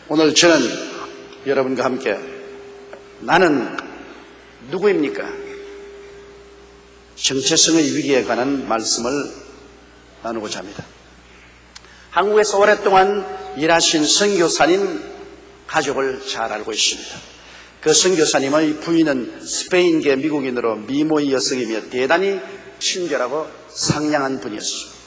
오늘 저는 여러분과 함께 나는 누구입니까? 정체성의 위기에 관한 말씀을 나누고자 합니다. 한국에서 오랫동안 일하신 선교사님 가족을 잘 알고 있습니다. 그 선교사님의 부인은 스페인계 미국인으로 미모의 여성이며 대단히 친절하고 상냥한 분이었습니다.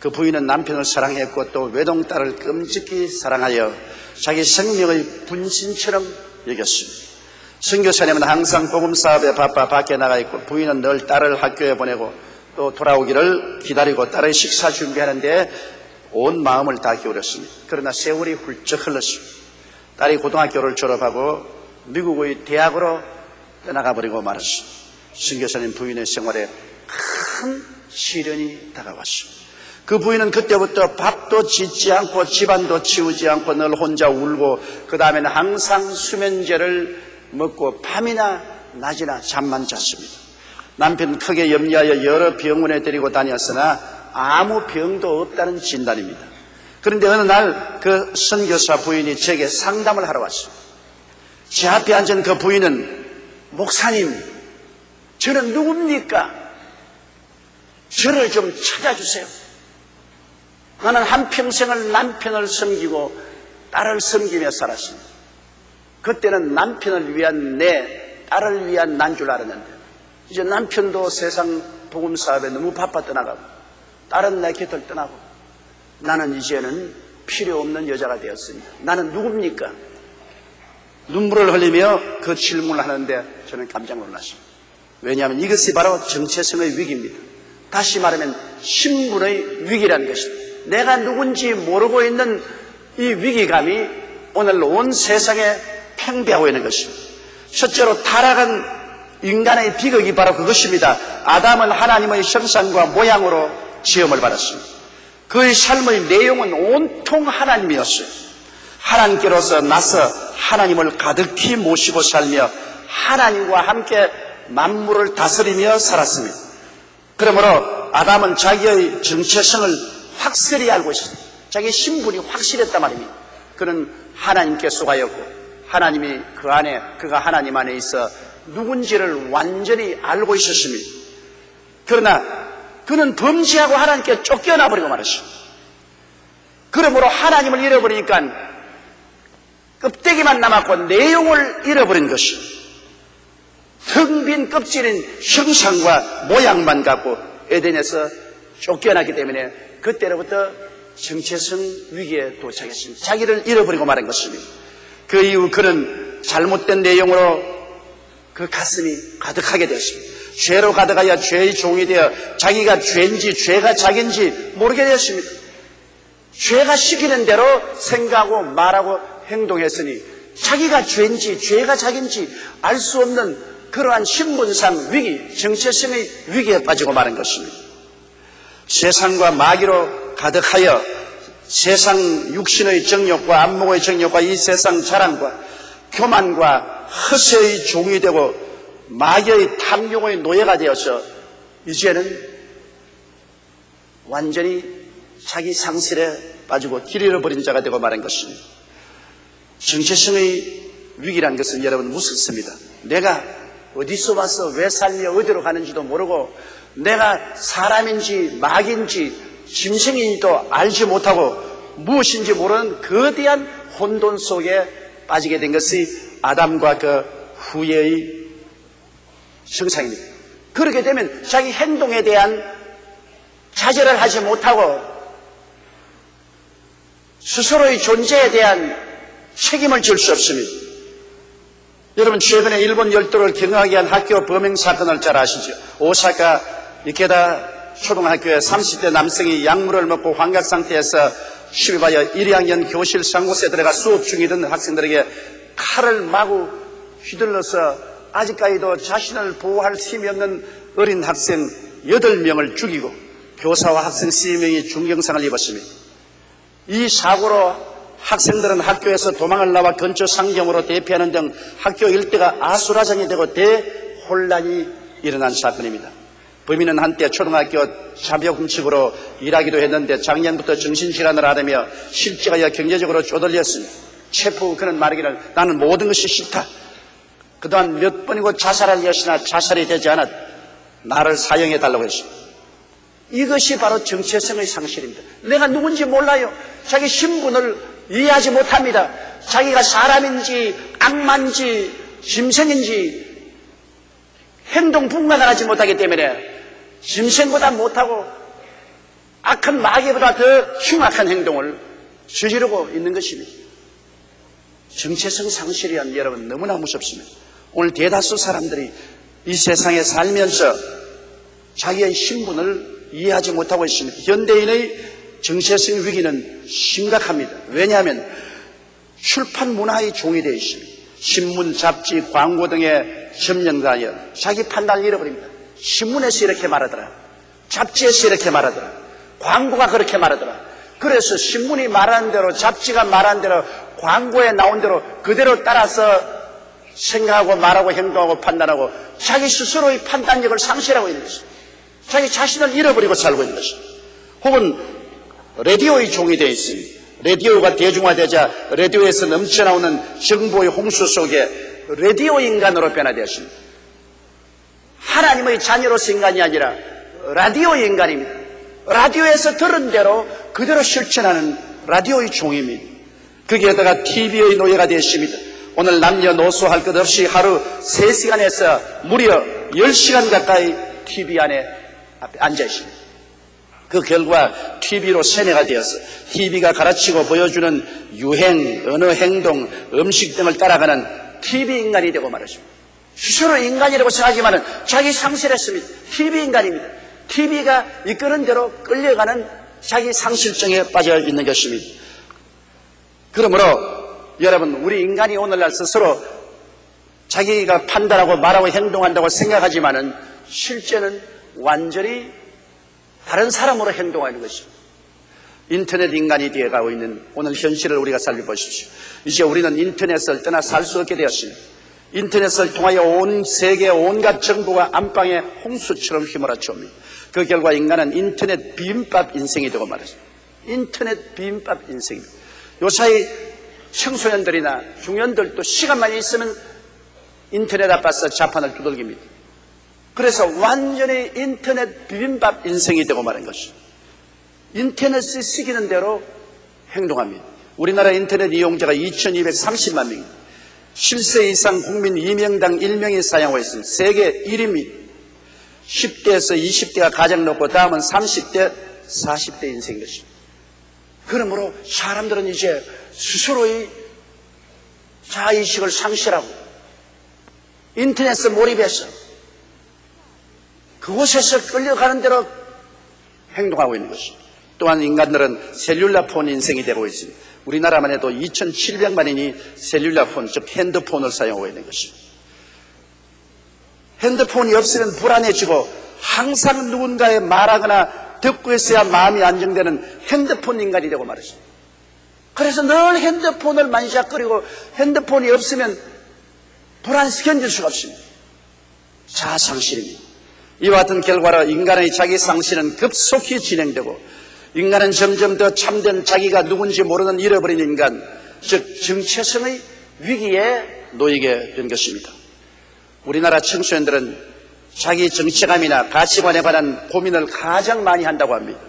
그 부인은 남편을 사랑했고 또 외동딸을 끔찍히 사랑하여 자기 생명의 분신처럼 여겼습니다. 선교사님은 항상 복음사업에 바빠 밖에 나가 있고 부인은 늘 딸을 학교에 보내고 또 돌아오기를 기다리고 딸의 식사 준비하는데 온 마음을 다 기울였습니다. 그러나 세월이 훌쩍 흘렀습니다. 딸이 고등학교를 졸업하고 미국의 대학으로 떠나가 버리고 말았습니다. 선교사님 부인의 생활에 큰 시련이 다가왔습니다. 그 부인은 그때부터 밥도 짓지 않고 집안도 치우지 않고 늘 혼자 울고 그 다음에는 항상 수면제를 먹고 밤이나 낮이나 잠만 잤습니다. 남편은 크게 염려하여 여러 병원에 데리고 다녔으나 아무 병도 없다는 진단입니다. 그런데 어느 날 그 선교사 부인이 제게 상담을 하러 왔습니다. 제 앞에 앉은 그 부인은 목사님, 저는 누굽니까? 저를 좀 찾아주세요. 나는 한평생을 남편을 섬기고 딸을 섬기며 살았습니다. 그때는 남편을 위한 내 딸을 위한 난 줄 알았는데 이제 남편도 세상 복음 사업에 너무 바빠 떠나가고 딸은 내 곁을 떠나고 나는 이제는 필요 없는 여자가 되었습니다. 나는 누굽니까? 눈물을 흘리며 그 질문을 하는데 저는 깜짝 놀랐습니다. 왜냐하면 이것이 바로 정체성의 위기입니다. 다시 말하면 신분의 위기라는 것입니다. 내가 누군지 모르고 있는 이 위기감이 오늘 온 세상에 팽배하고 있는 것입니다. 첫째로 타락한 인간의 비극이 바로 그것입니다. 아담은 하나님의 형상과 모양으로 지음을 받았습니다. 그의 삶의 내용은 온통 하나님이었어요. 하나님께로서 나서 하나님을 가득히 모시고 살며 하나님과 함께 만물을 다스리며 살았습니다. 그러므로 아담은 자기의 정체성을 확실히 알고 있었습니다. 자기의 신분이 확실했단 말입니다. 그는 하나님께 속하였고 하나님이 그 안에, 그가 하나님 안에 있어 누군지를 완전히 알고 있었습니다. 그러나 그는 범죄하고 하나님께 쫓겨나 버리고 말았습니다. 그러므로 하나님을 잃어버리니까 껍데기만 남았고 내용을 잃어버린 것입니다. 텅 빈 껍질인 형상과 모양만 갖고 에덴에서 쫓겨나기 때문에 그때로부터 정체성 위기에 도착했습니다. 자기를 잃어버리고 말한 것입니다. 그 이후 그는 잘못된 내용으로 그 가슴이 가득하게 되었습니다. 죄로 가득하여 죄의 종이 되어 자기가 죄인지 죄가 자기인지 모르게 되었습니다. 죄가 시키는 대로 생각하고 말하고 행동했으니 자기가 죄인지 죄가 자기인지 알 수 없는 그러한 신분상 위기, 정체성의 위기에 빠지고 마는 것입니다. 세상과 마귀로 가득하여 세상 육신의 정욕과 안목의 정욕과 이 세상 자랑과 교만과 허세의 종이 되고 마귀의 탐욕의 노예가 되어서 이제는 완전히 자기 상실에 빠지고 길 잃어버린 자가 되고 말한 것입니다. 정체성의 위기라는 것은 여러분 무섭습니다. 내가 어디서 와서 왜 살며 어디로 가는지도 모르고 내가 사람인지 마귀인지 짐승인지도 알지 못하고 무엇인지 모르는 거대한 혼돈 속에 빠지게 된 것이 아담과 그 후예의 형상입니다. 그렇게 되면 자기 행동에 대한 자제를 하지 못하고 스스로의 존재에 대한 책임을 질 수 없습니다. 여러분 최근에 일본 열도를 경하게 한 학교 범행 사건을 잘 아시죠? 오사카 이케다 초등학교에 30대 남성이 약물을 먹고 환각 상태에서 시비하여 1학년 교실 상고서에 들어가 수업 중이던 학생들에게 칼을 마구 휘둘러서 아직까지도 자신을 보호할 힘이 없는 어린 학생 8명을 죽이고 교사와 학생 3명이 중경상을 입었습니다. 이 사고로 학생들은 학교에서 도망을 나와 근처 상점으로 대피하는 등 학교 일대가 아수라장이 되고 대혼란이 일어난 사건입니다. 범인은 한때 초등학교 자벽 훔치기로 일하기도 했는데 작년부터 정신질환을 앓으며 실직하여 경제적으로 쪼들렸습니다. 체포 그는 말하기를 나는 모든 것이 싫다. 그동안 몇 번이고 자살할 여시나 자살이 되지 않았. 나를 사형해 달라고 했습니다. 이것이 바로 정체성의 상실입니다. 내가 누군지 몰라요. 자기 신분을 이해하지 못합니다. 자기가 사람인지 악마인지 짐승인지 행동 분간을 하지 못하기 때문에 짐승보다 못하고 악한 마귀보다 더 흉악한 행동을 저지르고 있는 것입니다. 정체성 상실이란 여러분 너무나 무섭습니다. 오늘 대다수 사람들이 이 세상에 살면서 자기의 신분을 이해하지 못하고 있습니다. 현대인의 정체성 위기는 심각합니다. 왜냐하면 출판 문화의 종이 되어 있습니다. 신문, 잡지, 광고 등의 점령가여 자기 판단을 잃어버립니다. 신문에서 이렇게 말하더라. 잡지에서 이렇게 말하더라. 광고가 그렇게 말하더라. 그래서 신문이 말하는 대로, 잡지가 말하는 대로, 광고에 나온 대로 그대로 따라서 생각하고 말하고 행동하고 판단하고 자기 스스로의 판단력을 상실하고 있는 것입니다. 자기 자신을 잃어버리고 살고 있는 것입니다. 혹은 라디오의 종이 되어 있습니다. 라디오가 대중화되자 라디오에서 넘쳐나오는 정보의 홍수 속에 라디오 인간으로 변화되었습니다. 하나님의 자녀로서 인간이 아니라 라디오 인간입니다. 라디오에서 들은 대로 그대로 실천하는 라디오의 종입니다. 거기에다가 TV의 노예가 되었습니다. 오늘 남녀노소 할 것 없이 하루 3시간에서 무려 10시간 가까이 TV 안에 앉아 있습니다. 그 결과 TV로 세뇌가 되어서 TV가 가르치고 보여주는 유행, 언어, 행동, 음식 등을 따라가는 TV 인간이 되고 말았습니다. 스스로 인간이라고 생각하지만 자기 상실했습니다. TV 인간입니다. TV가 이끄는 대로 끌려가는 자기 상실증에 빠져 있는 것입니다. 그러므로 여러분, 우리 인간이 오늘날 스스로 자기가 판단하고 말하고 행동한다고 생각하지만은 실제는 완전히 다른 사람으로 행동하는 것입니다. 인터넷 인간이 되어가고 있는 오늘 현실을 우리가 살펴보십시오. 이제 우리는 인터넷을 떠나 살 수 없게 되었습니다. 인터넷을 통하여 온 세계 온갖 정보가 안방에 홍수처럼 휘몰아치옵니다. 그 결과 인간은 인터넷 비빔밥 인생이 되고 말았습니다. 인터넷 비빔밥 인생입니다. 요사이 청소년들이나 중년들도 시간만 있으면 인터넷 앞에서 자판을 두들깁니다. 그래서 완전히 인터넷 비빔밥 인생이 되고 마는 것입니다. 인터넷이 시키는 대로 행동합니다. 우리나라 인터넷 이용자가 2230만 명입니다. 10세 이상 국민 2명당 1명이 사용하고 있습니다. 세계 1위입니다. 10대에서 20대가 가장 높고 다음은 30대, 40대 인생인 것입니다. 그러므로 사람들은 이제 스스로의 자의식을 상실하고 인터넷에 몰입해서 그곳에서 끌려가는 대로 행동하고 있는 것입니다. 또한 인간들은 셀룰라폰 인생이 되고 있습니다. 우리나라만 해도 2700만인이 셀룰라폰, 즉 핸드폰을 사용하고 있는 것입니다. 핸드폰이 없으면 불안해지고 항상 누군가의 말하거나 듣고 있어야 마음이 안정되는 핸드폰 인간이 되고 말했습니다. 그래서 늘 핸드폰을 만지작거리고 핸드폰이 없으면 불안해서 견딜 수가 없습니다. 자아상실입니다. 이와 같은 결과로 인간의 자기 상실은 급속히 진행되고 인간은 점점 더 참된 자기가 누군지 모르는 잃어버린 인간, 즉 정체성의 위기에 놓이게 된 것입니다. 우리나라 청소년들은 자기 정체감이나 가치관에 관한 고민을 가장 많이 한다고 합니다.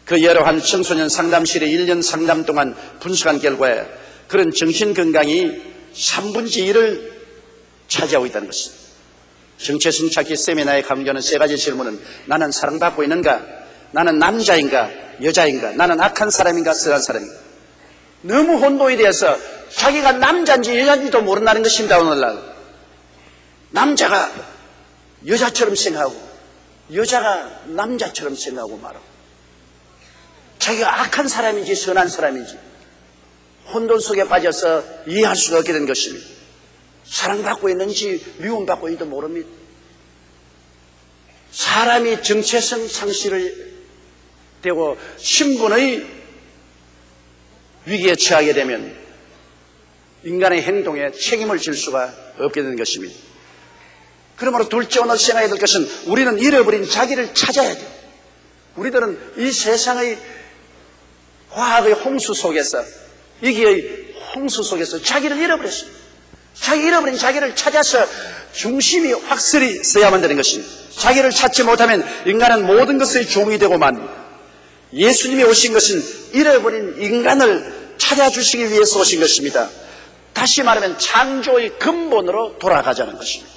그 예로 한 청소년 상담실에 1년 상담 동안 분석한 결과에 그런 정신건강이 3분의 1을 차지하고 있다는 것입니다. 정체성 찾기 세미나에 강조하는 3가지 질문은 나는 사랑받고 있는가? 나는 남자인가? 여자인가? 나는 악한 사람인가? 선한 사람인가? 너무 혼동이 되어서 자기가 남자인지 여자인지도 모른다는 것입니다. 오늘날 남자가 여자처럼 생각하고 여자가 남자처럼 생각하고 말하고 자기가 악한 사람인지 선한 사람인지 혼돈 속에 빠져서 이해할 수가 없게 된 것입니다. 사랑받고 있는지 미움받고 있는지도 모릅니다. 사람이 정체성 상실을 되고 신분의 위기에 처하게 되면 인간의 행동에 책임을 질 수가 없게 되는 것입니다. 그러므로 둘째 오늘 생각해야 될 것은 우리는 잃어버린 자기를 찾아야 돼요. 우리들은 이 세상의 과학의 홍수 속에서 위기의 홍수 속에서 자기를 잃어버렸습니다. 잃어버린 자기를 찾아서 중심이 확실히 서야만 되는 것입니다. 자기를 찾지 못하면 인간은 모든 것의 종이 되고 맙니다. 예수님이 오신 것은 잃어버린 인간을 찾아주시기 위해서 오신 것입니다. 다시 말하면 창조의 근본으로 돌아가자는 것입니다.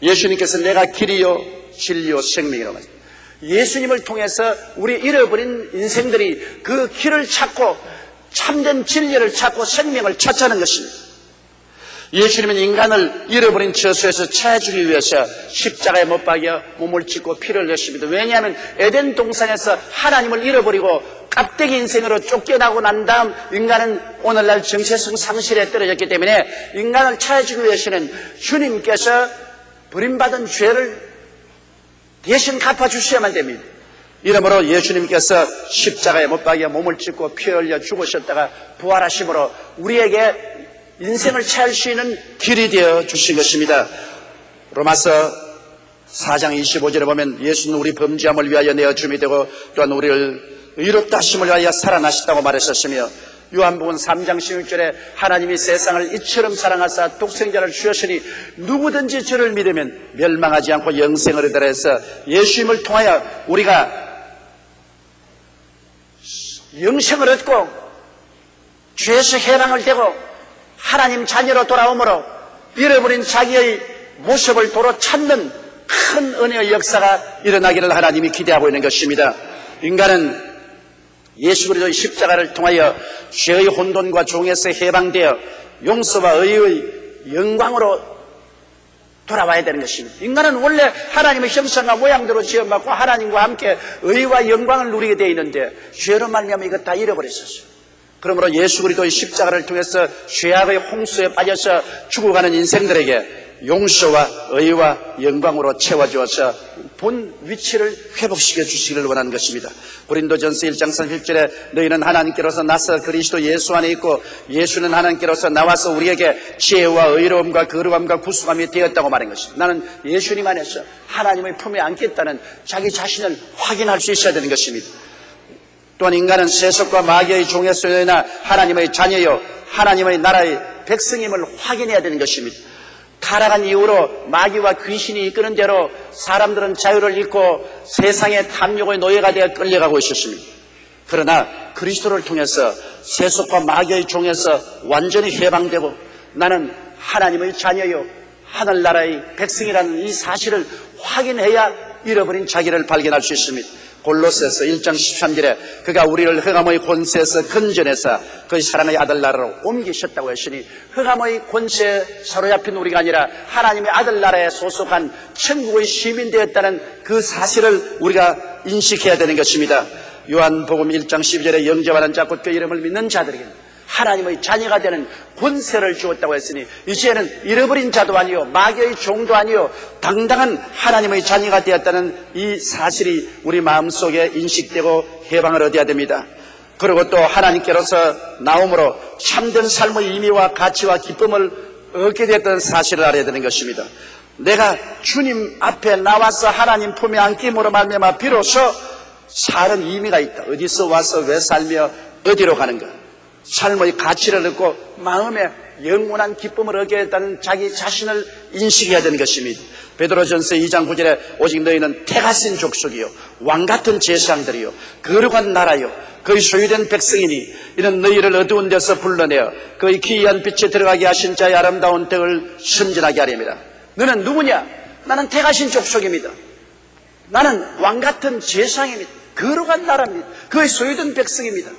예수님께서 내가 길이요 진리요 생명이라고 하십니다. 예수님을 통해서 우리 잃어버린 인생들이 그 길을 찾고 참된 진리를 찾고 생명을 찾자는 것입니다. 예수님은 인간을 잃어버린 저수에서 찾아주기 위해서 십자가에 못 박여 몸을 찢고 피를 흘렸습니다. 왜냐하면 에덴 동산에서 하나님을 잃어버리고 깍대기 인생으로 쫓겨나고 난 다음 인간은 오늘날 정체성 상실에 떨어졌기 때문에 인간을 찾아주기 위해서는 주님께서 버림받은 죄를 대신 갚아주셔야만 됩니다. 이러므로 예수님께서 십자가에 못 박여 몸을 찢고 피 흘려 죽으셨다가 부활하심으로 우리에게 인생을 찾을 수 있는 길이 되어 주신 것입니다. 로마서 4장 25절에 보면 예수는 우리 범죄함을 위하여 내어 줌이 되고 또한 우리를 의롭다 하심을 위하여 살아나셨다고 말했었으며 요한복음 3장 16절에 하나님이 세상을 이처럼 사랑하사 독생자를 주셨으니 누구든지 저를 믿으면 멸망하지 않고 영생을 얻으라 해서 예수님을 통하여 우리가 영생을 얻고 죄에서 해방을 되고 하나님 자녀로 돌아오므로 잃어버린 자기의 모습을 도로 찾는 큰 은혜의 역사가 일어나기를 하나님이 기대하고 있는 것입니다. 인간은 예수 그리스도의 십자가를 통하여 죄의 혼돈과 종에서 해방되어 용서와 의의 영광으로 돌아와야 되는 것입니다. 인간은 원래 하나님의 형상과 모양대로 지어받고 하나님과 함께 의와 영광을 누리게 되어 있는데 죄로 말미암아 이것 다 잃어버렸었어요. 그러므로 예수 그리스도의 십자가를 통해서 죄악의 홍수에 빠져서 죽어가는 인생들에게 용서와 의와 영광으로 채워주어서 본 위치를 회복시켜 주시기를 원하는 것입니다. 고린도전서 1장 30절에 너희는 하나님께로서 나서 그리스도 예수 안에 있고 예수는 하나님께로서 나와서 우리에게 지혜와 의로움과 거룩함과 구속함이 되었다고 말한 것입니다. 나는 예수님 안에서 하나님의 품에 안겠다는 자기 자신을 확인할 수 있어야 되는 것입니다. 또한 인간은 세속과 마귀의 종에서나 하나님의 자녀요 하나님의 나라의 백성임을 확인해야 되는 것입니다. 타락한 이후로 마귀와 귀신이 이끄는 대로 사람들은 자유를 잃고 세상의 탐욕의 노예가 되어 끌려가고 있었습니다. 그러나 그리스도를 통해서 세속과 마귀의 종에서 완전히 해방되고 나는 하나님의 자녀요 하늘나라의 백성이라는 이 사실을 확인해야 잃어버린 자기를 발견할 수 있습니다. 골로새서 1장 13절에 그가 우리를 흑암의 권세에서 건져내사 그의 사랑의 아들 나라로 옮기셨다고 했으니 흑암의 권세에 사로잡힌 우리가 아니라 하나님의 아들 나라에 소속한 천국의 시민 되었다는 그 사실을 우리가 인식해야 되는 것입니다. 요한복음 1장 12절에 영접하는 자 곧 그 이름을 믿는 자들에게 하나님의 자녀가 되는 권세를 주었다고 했으니 이제는 잃어버린 자도 아니요 마귀의 종도 아니요 당당한 하나님의 자녀가 되었다는 이 사실이 우리 마음속에 인식되고 해방을 얻어야 됩니다. 그리고 또 하나님께로서 나옴으로 참된 삶의 의미와 가치와 기쁨을 얻게 됐던 사실을 알아야 되는 것입니다. 내가 주님 앞에 나와서 하나님 품에 안김으로 말미암아 비로소 사는 의미가 있다. 어디서 와서 왜 살며 어디로 가는가. 삶의 가치를 얻고 마음에 영원한 기쁨을 얻게 했다는 자기 자신을 인식해야 되는 것입니다. 베드로전서 2장 9절에 오직 너희는 택하신 족속이요 왕같은 제사장들이요 거룩한 나라요 그의 소유된 백성이니 이는 너희를 어두운 데서 불러내어 그의 기이한 빛에 들어가게 하신 자의 아름다운 덕을 선전하게 하렵니다. 너는 누구냐? 나는 택하신 족속입니다. 나는 왕같은 제사장입니다. 거룩한 나라입니다. 그의 소유된 백성입니다.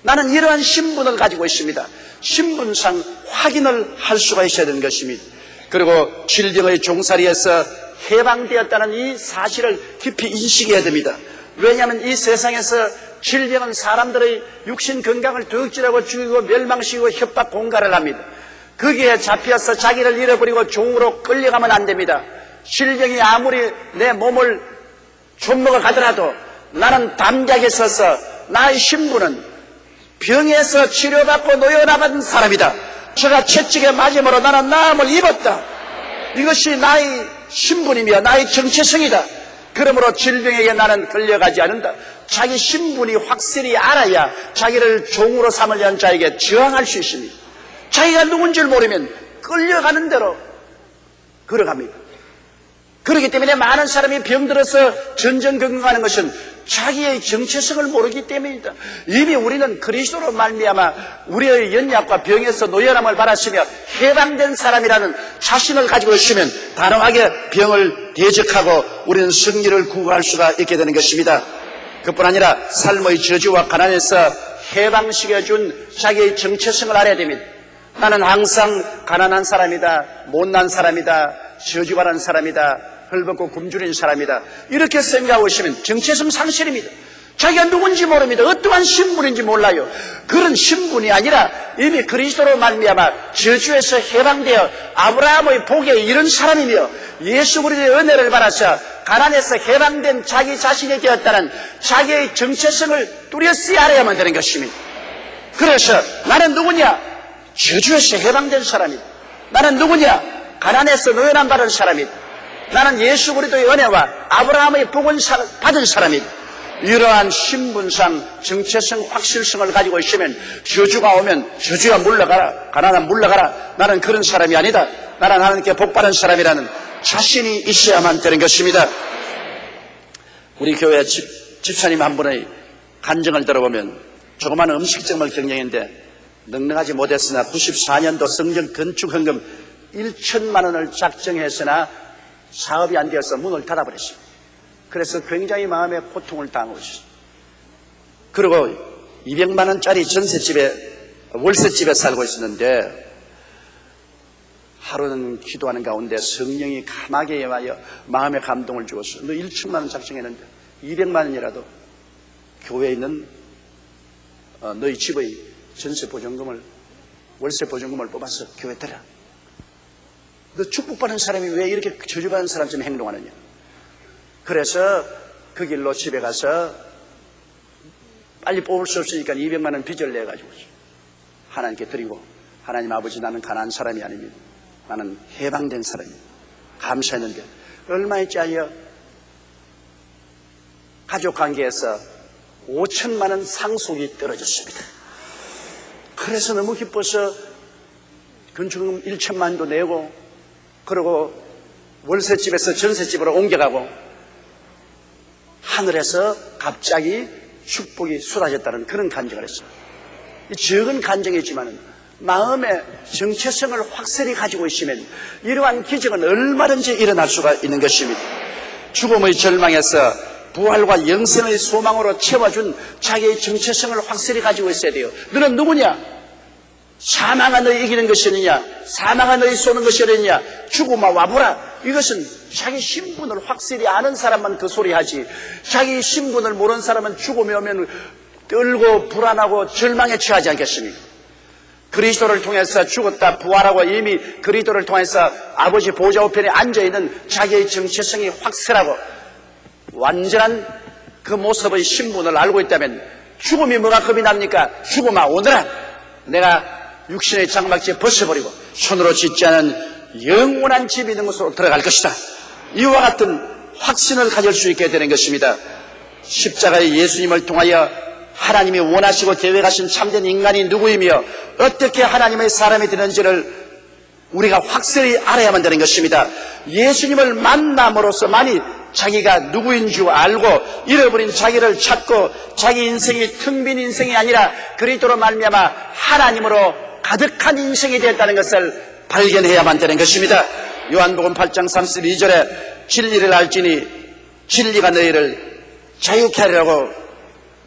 나는 이러한 신분을 가지고 있습니다. 신분상 확인을 할 수가 있어야 되는 것입니다. 그리고 질병의 종살이에서 해방되었다는 이 사실을 깊이 인식해야 됩니다. 왜냐하면 이 세상에서 질병은 사람들의 육신 건강을 덕질하고 죽이고 멸망시키고 협박 공갈을 합니다. 거기에 잡혀서 자기를 잃어버리고 종으로 끌려가면 안 됩니다. 질병이 아무리 내 몸을 좀먹어 가더라도 나는 담대하게 서서 나의 신분은 병에서 치료받고 노여나받은 사람이다. 제가 채찍에 맞음으로 나는 나음을 입었다. 이것이 나의 신분이며 나의 정체성이다. 그러므로 질병에게 나는 끌려가지 않는다. 자기 신분이 확실히 알아야 자기를 종으로 삼으려는 자에게 저항할 수 있습니다. 자기가 누군지를 모르면 끌려가는 대로 걸어갑니다. 그렇기 때문에 많은 사람이 병들어서 전전긍긍하는 것은 자기의 정체성을 모르기 때문입니다. 이미 우리는 그리스도로 말미암아 우리의 연약과 병에서 노연함을 받았으며 해방된 사람이라는 자신을 가지고 있으면 단호하게 병을 대적하고 우리는 승리를 구가할 수가 있게 되는 것입니다. 그뿐 아니라 삶의 저주와 가난에서 해방시켜준 자기의 정체성을 알아야 됩니다. 나는 항상 가난한 사람이다, 못난 사람이다, 저주받은 사람이다, 헐벗고 굶주린 사람이다, 이렇게 생각하고 있으면 정체성 상실입니다. 자기가 누군지 모릅니다. 어떠한 신분인지 몰라요. 그런 신분이 아니라 이미 그리스도로 말미암아 저주에서 해방되어 아브라함의 복에 이른 사람이며 예수 그리스도의 은혜를 받아서 가난에서 해방된 자기 자신이 되었다는 자기의 정체성을 뚜렷이 알아야만 되는 것입니다. 그래서 나는 누구냐? 저주에서 해방된 사람이다. 나는 누구냐? 가난에서 노연함 받은 사람이다. 나는 예수 그리스도의 은혜와 아브라함의 복을 받은 사람이다. 이러한 신분상 정체성 확실성을 가지고 있으면 저주가 오면 저주야 물러가라, 가난한 물러가라, 나는 그런 사람이 아니다, 나는 하나님께 복받은 사람이라는 자신이 있어야만 되는 것입니다. 우리 교회 집사님 한 분의 간증을 들어보면 조그마한 음식점을 경영했는데 능력하지 못했으나 94년도 성전 건축 헌금 1천만 원을 작정했으나 사업이 안 되어서 문을 닫아버렸습니다. 그래서 굉장히 마음에 고통을 당하고 있었습니다. 그리고 200만 원짜리 전셋집에, 월세집에 살고 있었는데 하루는 기도하는 가운데 성령이 감하게 임하여 마음의 감동을 주었어요. 너 1천만 원 작정했는데 200만 원이라도 교회에 있는 너희 집의 전세 보증금을, 월세 보증금을 뽑아서 교회에 드려. 너 축복받은 사람이 왜 이렇게 저주받은 사람처럼 행동하느냐. 그래서 그 길로 집에 가서 빨리 뽑을 수 없으니까 200만 원 빚을 내가지고 하나님께 드리고, 하나님 아버지, 나는 가난한 사람이 아닙니다. 나는 해방된 사람입니다. 감사했는데 얼마에 짜여 가족관계에서 5천만 원 상속이 떨어졌습니다. 그래서 너무 기뻐서 건축금 1천만 원도 내고, 그리고 월세집에서 전세집으로 옮겨가고, 하늘에서 갑자기 축복이 쏟아졌다는 그런 간증을 했어요. 적은 간증이지만 마음의 정체성을 확실히 가지고 있으면 이러한 기적은 얼마든지 일어날 수가 있는 것입니다. 죽음의 절망에서 부활과 영생의 소망으로 채워준 자기의 정체성을 확실히 가지고 있어야 돼요. 너는 누구냐? 사망아 너희 이기는 것이느냐? 사망아 너희 쏘는 것이느냐? 죽음아 와보라. 이것은 자기 신분을 확실히 아는 사람만 그 소리 하지, 자기 신분을 모르는 사람은 죽음이 오면 떨고 불안하고 절망에 처하지 않겠습니까? 그리스도를 통해서 죽었다 부활하고 이미 그리스도를 통해서 아버지 보좌 우편에 앉아있는 자기의 정체성이 확실하고 완전한 그 모습의 신분을 알고 있다면 죽음이 뭐가 겁이 납니까? 죽음아 오너라. 내가 육신의 장막지에 벗어버리고 손으로 짓지 않은 영원한 집이 있는 곳으로 들어갈 것이다. 이와 같은 확신을 가질 수 있게 되는 것입니다. 십자가의 예수님을 통하여 하나님이 원하시고 계획하신 참된 인간이 누구이며 어떻게 하나님의 사람이 되는지를 우리가 확실히 알아야만 되는 것입니다. 예수님을 만남으로써만이 자기가 누구인 줄 알고 잃어버린 자기를 찾고 자기 인생이 텅 빈 인생이 아니라 그리스도로 말미암아 하나님으로 가득한 인생이 되었다는 것을 발견해야만 되는 것입니다. 요한복음 8장 32절에 진리를 알지니 진리가 너희를 자유케 하리라고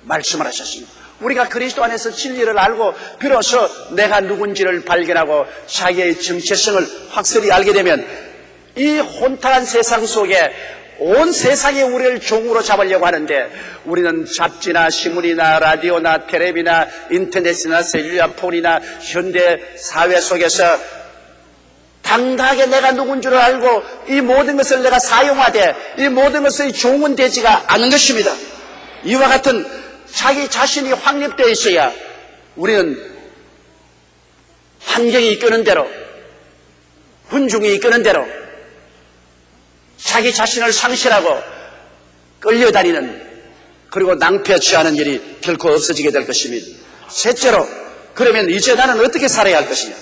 말씀을 하셨습니다. 우리가 그리스도 안에서 진리를 알고 비로소 내가 누군지를 발견하고 자기의 정체성을 확실히 알게 되면 이 혼탁한 세상 속에 온 세상이 우리를 종으로 잡으려고 하는데 우리는 잡지나 신문이나 라디오나 텔레비나 인터넷이나 셀룰라 폰이나 현대 사회 속에서 당당하게 내가 누군 줄 알고 이 모든 것을 내가 사용하되 이 모든 것의 종은 되지가 않은 것입니다. 이와 같은 자기 자신이 확립되어 있어야 우리는 환경이 이끄는 대로, 훈중이 이끄는 대로 자기 자신을 상실하고 끌려다니는 그리고 낭패치 않은 일이 결코 없어지게 될 것입니다. 셋째로, 그러면 이제 나는 어떻게 살아야 할 것이냐?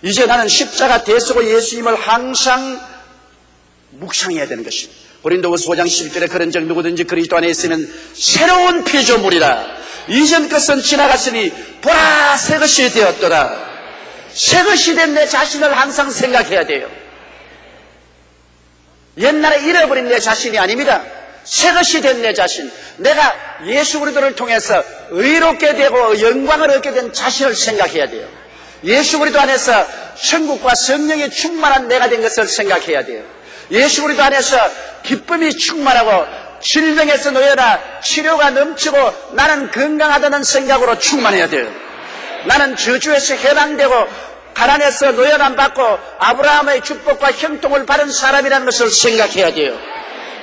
이제 나는 십자가 대속의 예수님을 항상 묵상해야 되는 것입니다. 고린도후서 5장 11절에 그런즉 누구든지 그리스도 안에 있으면 새로운 피조물이라. 이전 것은 지나갔으니 보라 새 것이 되었더라. 새 것이 된 내 자신을 항상 생각해야 돼요. 옛날에 잃어버린 내 자신이 아닙니다. 새 것이 된 내 자신, 내가 예수 그리스도를 통해서 의롭게 되고 영광을 얻게 된 자신을 생각해야 돼요. 예수 그리스도 안에서 천국과 성령이 충만한 내가 된 것을 생각해야 돼요. 예수 그리스도 안에서 기쁨이 충만하고 질병에서 놓여라 치료가 넘치고 나는 건강하다는 생각으로 충만해야 돼요. 나는 저주에서 해방되고 가난에서 노예감 받고 아브라함의 축복과 형통을 받은 사람이라는 것을 생각해야 돼요.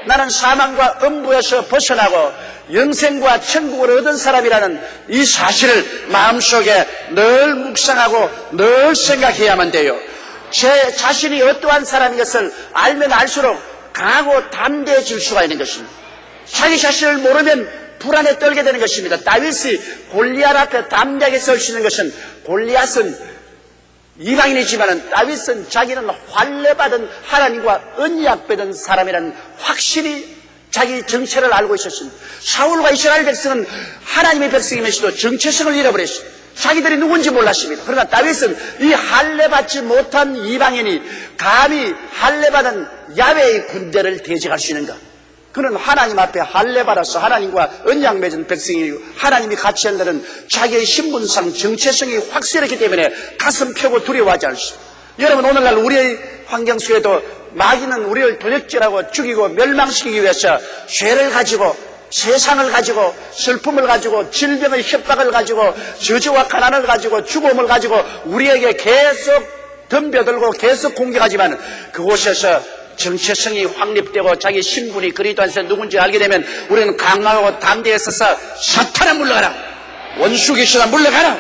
나는 사망과 음부에서 벗어나고 영생과 천국을 얻은 사람이라는 이 사실을 마음속에 늘 묵상하고 늘 생각해야만 돼요. 제 자신이 어떠한 사람인 것을 알면 알수록 강하고 담대해질 수가 있는 것입니다. 자기 자신을 모르면 불안에 떨게 되는 것입니다. 다윗이 골리앗 앞에 담대하게 설 수 있는 것은 골리앗은 이방인이지만 다윗은 자기는 환례받은 하나님과 언약받은 사람이라는 확실히 자기 정체를 알고 있었습니다. 사울과 이스라엘 백성은 하나님의 백성이면서도 정체성을 잃어버렸습니다. 자기들이 누군지 몰랐습니다. 그러나 다윗은 이 할례받지 못한 이방인이 감히 할례받은 야훼의 군대를 대적할 수 있는가? 그는 하나님 앞에 할례받아서 하나님과 언약 맺은 백성이고 하나님이 같이 한다는 자기의 신분상 정체성이 확실했기 때문에 가슴 펴고 두려워하지 않습니다. 여러분, 오늘날 우리의 환경 속에도 마귀는 우리를 도적질하고 죽이고 멸망시키기 위해서 죄를 가지고 세상을 가지고 슬픔을 가지고 질병의 협박을 가지고 저주와 가난을 가지고 죽음을 가지고 우리에게 계속 덤벼들고 계속 공격하지만 그곳에서 정체성이 확립되고 자기 신분이 그리스도 안에서 누군지 알게 되면 우리는 강하고 담대해 서서 사탄아 물러가라, 원수 귀신아 물러가라,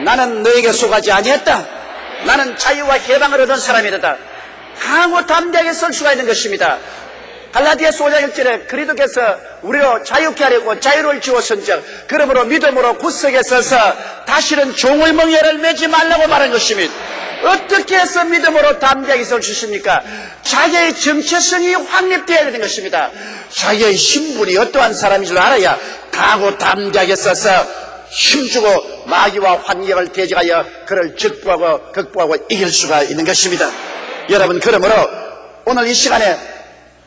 나는 너에게 속하지 아니했다, 나는 자유와 해방을 얻은 사람이다. 강하고 담대하게 설 수가 있는 것입니다. 갈라디아서 5장 1절에 그리스도께서 우리로 자유케 하려고 자유를 주었은즉 그러므로 믿음으로 굳세게 서서 다시는 종의 멍에를 매지 말라고 말한 것입니다. 어떻게 해서 믿음으로 담대하게 설 수 있습니까? 자기의 정체성이 확립되어야 되는 것입니다. 자기의 신분이 어떠한 사람인 줄 알아야 강하고 담대하게 서서 힘주고 마귀와 환경을 대적하여 그를 극복하고 이길 수가 있는 것입니다. 여러분, 그러므로 오늘 이 시간에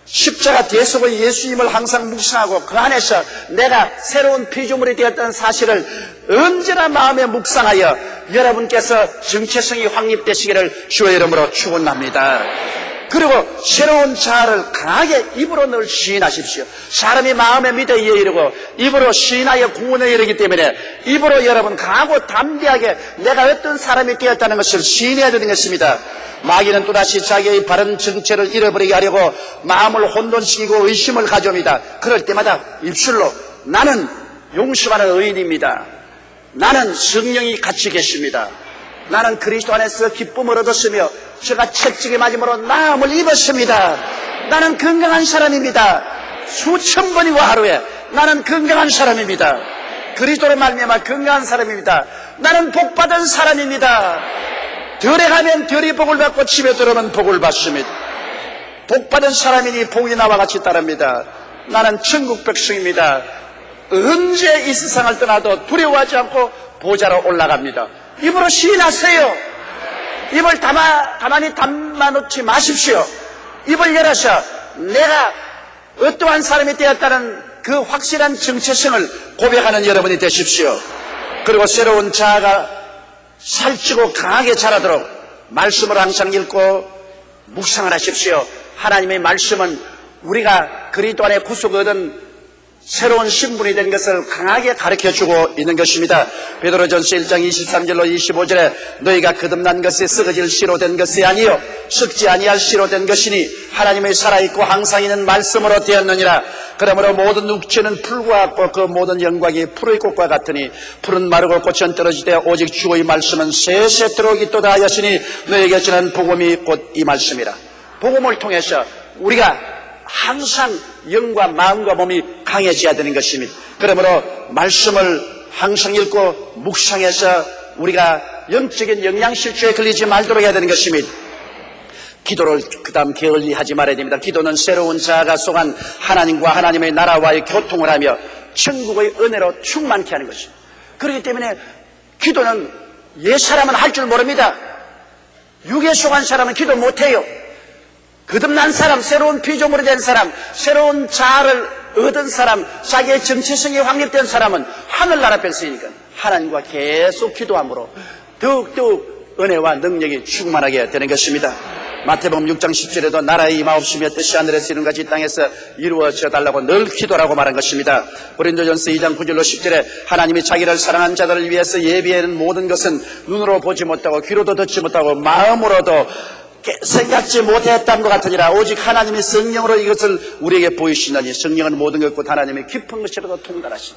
십자가 대속의 예수님을 항상 묵상하고 그 안에서 내가 새로운 피조물이 되었다는 사실을 언제나 마음에 묵상하여 여러분께서 정체성이 확립되시기를 주의 이름으로 축원합니다. 그리고 새로운 자아를 강하게 입으로 늘 시인하십시오. 사람이 마음에 믿어 이에 이르고 입으로 시인하여 구원에 이르기 때문에 입으로 여러분 강하고 담대하게 내가 어떤 사람이 되었다는 것을 시인해야 되는 것입니다. 마귀는 또다시 자기의 바른 정체를 잃어버리게 하려고 마음을 혼돈시키고 의심을 가져옵니다. 그럴 때마다 입술로 나는 용서하는 의인입니다, 나는 성령이 같이 계십니다, 나는 그리스도 안에서 기쁨을 얻었으며 제가 채찍에 맞음으로 나음을 입었습니다, 나는 건강한 사람입니다, 수천 번이고 하루에 나는 건강한 사람입니다, 그리스도로 말미암아 건강한 사람입니다, 나는 복받은 사람입니다, 들에 가면 들이 복을 받고 집에 들어오면 복을 받습니다. 복받은 사람이니 복이 나와 같이 따릅니다. 나는 천국 백성입니다. 언제 이 세상을 떠나도 두려워하지 않고 보좌로 올라갑니다. 입으로 시인하세요. 입을 가만히 담아놓지 마십시오. 입을 열어서 내가 어떠한 사람이 되었다는 그 확실한 정체성을 고백하는 여러분이 되십시오. 그리고 새로운 자아가 살찌고 강하게 자라도록 말씀을 항상 읽고 묵상을 하십시오. 하나님의 말씀은 우리가 그리스도 안에 구속을 얻은 새로운 신분이 된 것을 강하게 가르쳐주고 있는 것입니다. 베드로전서 1장 23절로 25절에 너희가 거듭난 것에 썩어질 씨로 된 것이 아니요 썩지 아니할 씨로 된 것이니 하나님의 살아있고 항상 있는 말씀으로 되었느니라. 그러므로 모든 육체는 풀과 같고 그 모든 영광이 풀의 꽃과 같으니 풀은 마르고 꽃은 떨어지되 오직 주의 말씀은 세세토록 있도다 하였으니 너에게 전한 복음이 곧 이 말씀이라. 복음을 통해서 우리가 항상 영과 마음과 몸이 강해져야 되는 것입니다. 그러므로 말씀을 항상 읽고 묵상해서 우리가 영적인 영양실조에 걸리지 말도록 해야 되는 것입니다. 기도를 그다음 게을리하지 말아야 됩니다. 기도는 새로운 자아가 속한 하나님과 하나님의 나라와의 교통을 하며 천국의 은혜로 충만케 하는 것입니다. 그렇기 때문에 기도는 옛사람은 할 줄 모릅니다. 육에 속한 사람은 기도 못해요. 거듭난 사람, 새로운 피조물이 된 사람, 새로운 자아를 얻은 사람, 자기의 정체성이 확립된 사람은 하늘나라 백성이니까 하나님과 계속 기도함으로 더욱더욱 은혜와 능력이 충만하게 되는 것입니다. 마태복음 6장 10절에도 나라의 임하옵시며 뜻이 하늘에서 이룬 같이 이 땅에서 이루어져 달라고 늘 기도라고 말한 것입니다. 고린도전서 2장 9절로 10절에 하나님이 자기를 사랑한 자들을 위해서 예비하는 모든 것은 눈으로 보지 못하고 귀로도 듣지 못하고 마음으로도 생각지 못했던 것 같으니라. 오직 하나님이 성령으로 이것을 우리에게 보이시나니 성령은 모든 것과 하나님의 깊은 것이라도 통달하시니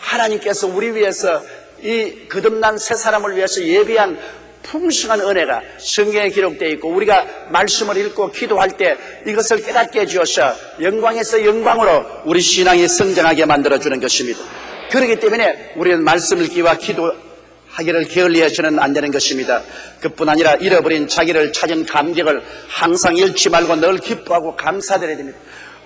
하나님께서 우리 위해서 이 거듭난 새 사람을 위해서 예비한 풍성한 은혜가 성경에 기록되어 있고 우리가 말씀을 읽고 기도할 때 이것을 깨닫게 해주셔서 영광에서 영광으로 우리 신앙이 성장하게 만들어주는 것입니다. 그렇기 때문에 우리는 말씀 읽기와 기도하기를 게을리해서는 안 되는 것입니다. 그뿐 아니라 잃어버린 자기를 찾은 감격을 항상 잃지 말고 늘 기뻐하고 감사드려야 됩니다.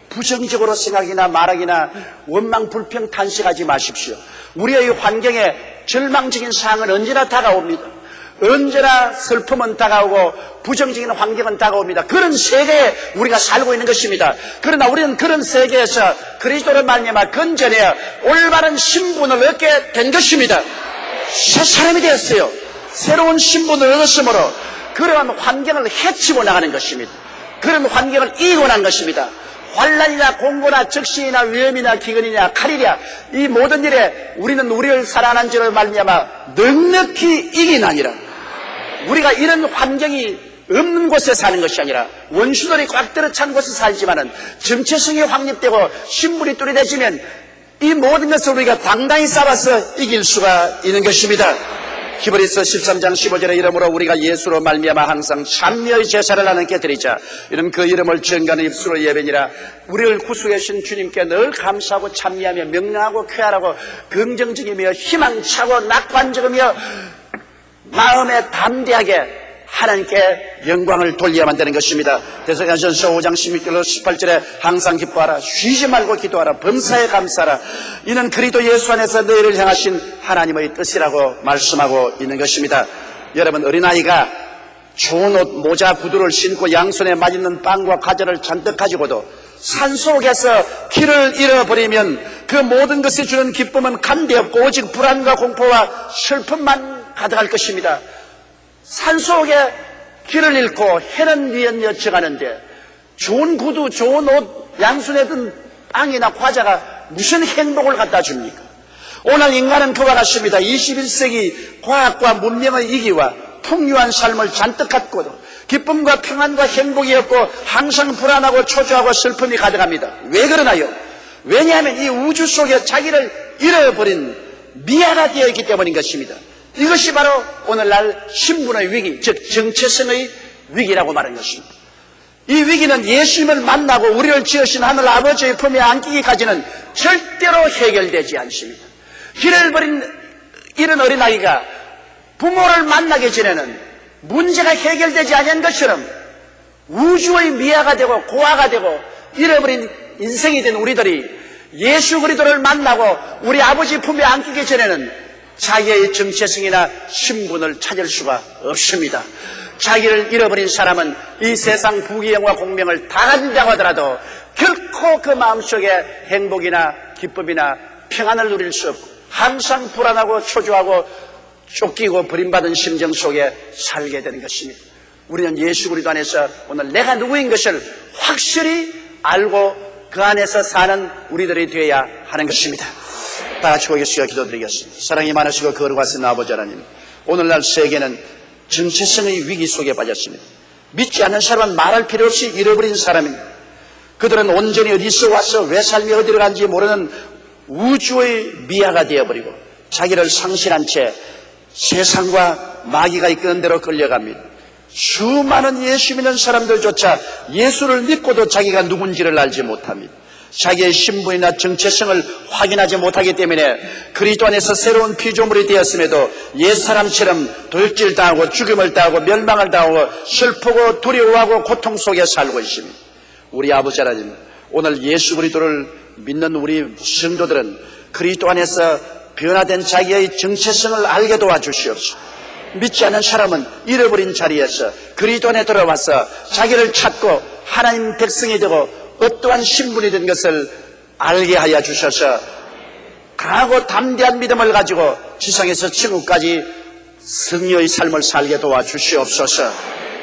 부정적으로 생각이나 말하기나 원망 불평 탄식하지 마십시오. 우리의 환경에 절망적인 상황은 언제나 다가옵니다. 언제나 슬픔은 다가오고 부정적인 환경은 다가옵니다. 그런 세계에 우리가 살고 있는 것입니다. 그러나 우리는 그런 세계에서 그리스도를 말미암아 건전해 올바른 신분을 얻게 된 것입니다. 새 사람이 되었어요. 새로운 신분을 얻었으므로 그러한 환경을 헤치고 나가는 것입니다. 그런 환경을 이기고 난 것입니다. 환난이나 공고나 적신이나 위험이나 기근이나 칼이랴 이 모든 일에 우리는 우리를 사랑하는 줄을 말미암아 넉넉히 이기나니라. 우리가 이런 환경이 없는 곳에 사는 것이 아니라 원수들이 꽉 들어찬 곳에 살지만은 정체성이 확립되고 신분이 뚜렷해지면 이 모든 것을 우리가 당당히 싸워서 이길 수가 있는 것입니다. 히브리서 13장 15절에 이름으로 우리가 예수로 말미암아 항상 참여의 제사를 하나님께 드리자. 이는 그 이름을 증거하는 입술로 예배니라. 우리를 구속해 주신 주님께 늘 감사하고 찬미하며 명령하고 쾌활하고 긍정적이며 희망차고 낙관적이며 마음에 담대하게 하나님께 영광을 돌려야만 되는 것입니다. 데살로니가전서 5장 16절로 18절에 항상 기뻐하라. 쉬지 말고 기도하라. 범사에 감사하라. 이는 그리스도 예수 안에서 너희를 향하신 하나님의 뜻이라고 말씀하고 있는 것입니다. 여러분, 어린아이가 좋은 옷, 모자, 구두를 신고 양손에 맛있는 빵과 과자를 잔뜩 가지고도 산속에서 길을 잃어버리면 그 모든 것이 주는 기쁨은 간데없고 오직 불안과 공포와 슬픔만 가득할 것입니다. 산속에 길을 잃고 해는 위에 여쳐가는데 좋은 구두, 좋은 옷, 양손에 든 빵이나 과자가 무슨 행복을 갖다 줍니까? 오늘 인간은 그와 같습니다. 21세기 과학과 문명의 이기와 풍요한 삶을 잔뜩 갖고도 기쁨과 평안과 행복이 없고 항상 불안하고 초조하고 슬픔이 가득합니다. 왜 그러나요? 왜냐하면 이 우주 속에 자기를 잃어버린 미아가 되어 있기 때문인 것입니다. 이것이 바로 오늘날 신분의 위기, 즉 정체성의 위기라고 말하는 것입니다. 이 위기는 예수님을 만나고 우리를 지으신 하늘 아버지의 품에 안기기까지는 절대로 해결되지 않습니다. 길을 버린 이런 어린아이가 부모를 만나기 전에는 문제가 해결되지 않은 것처럼 우주의 미아가 되고 고아가 되고 잃어버린 인생이 된 우리들이 예수 그리스도를 만나고 우리 아버지 품에 안기기 전에는 자기의 정체성이나 신분을 찾을 수가 없습니다. 자기를 잃어버린 사람은 이 세상 부귀영화 공명을 다 가진다고 하더라도 결코 그 마음속에 행복이나 기쁨이나 평안을 누릴 수 없고 항상 불안하고 초조하고 쫓기고 버림받은 심정 속에 살게 되는 것입니다. 우리는 예수 그리스도 안에서 오늘 내가 누구인 것을 확실히 알고 그 안에서 사는 우리들이 되어야 하는 것입니다. 다 같이 고개숙여 기도드리겠습니다. 사랑이 많으시고 거룩하신 아버지 하나님, 오늘날 세계는 정체성의 위기 속에 빠졌습니다. 믿지 않는 사람은 말할 필요 없이 잃어버린 사람입니다. 그들은 온전히 어디서 와서 왜 삶이 어디로 간지 모르는 우주의 미아가 되어버리고 자기를 상실한 채 세상과 마귀가 이끄는 대로 끌려갑니다. 수많은 예수 믿는 사람들조차 예수를 믿고도 자기가 누군지를 알지 못합니다. 자기의 신분이나 정체성을 확인하지 못하기 때문에 그리스도 안에서 새로운 피조물이 되었음에도 옛사람처럼 돌질당하고 죽임을 당하고 멸망을 당하고 슬프고 두려워하고 고통 속에 살고 있습니다. 우리 아버지 하나님, 오늘 예수 그리스도를 믿는 우리 성도들은 그리스도 안에서 변화된 자기의 정체성을 알게 도와주시옵소서. 믿지 않는 사람은 잃어버린 자리에서 그리스도 안에 들어와서 자기를 찾고 하나님 백성이 되고 어떠한 신분이 된 것을 알게 하여 주셔서 강하고 담대한 믿음을 가지고 지상에서 천국까지 승리의 삶을 살게 도와주시옵소서.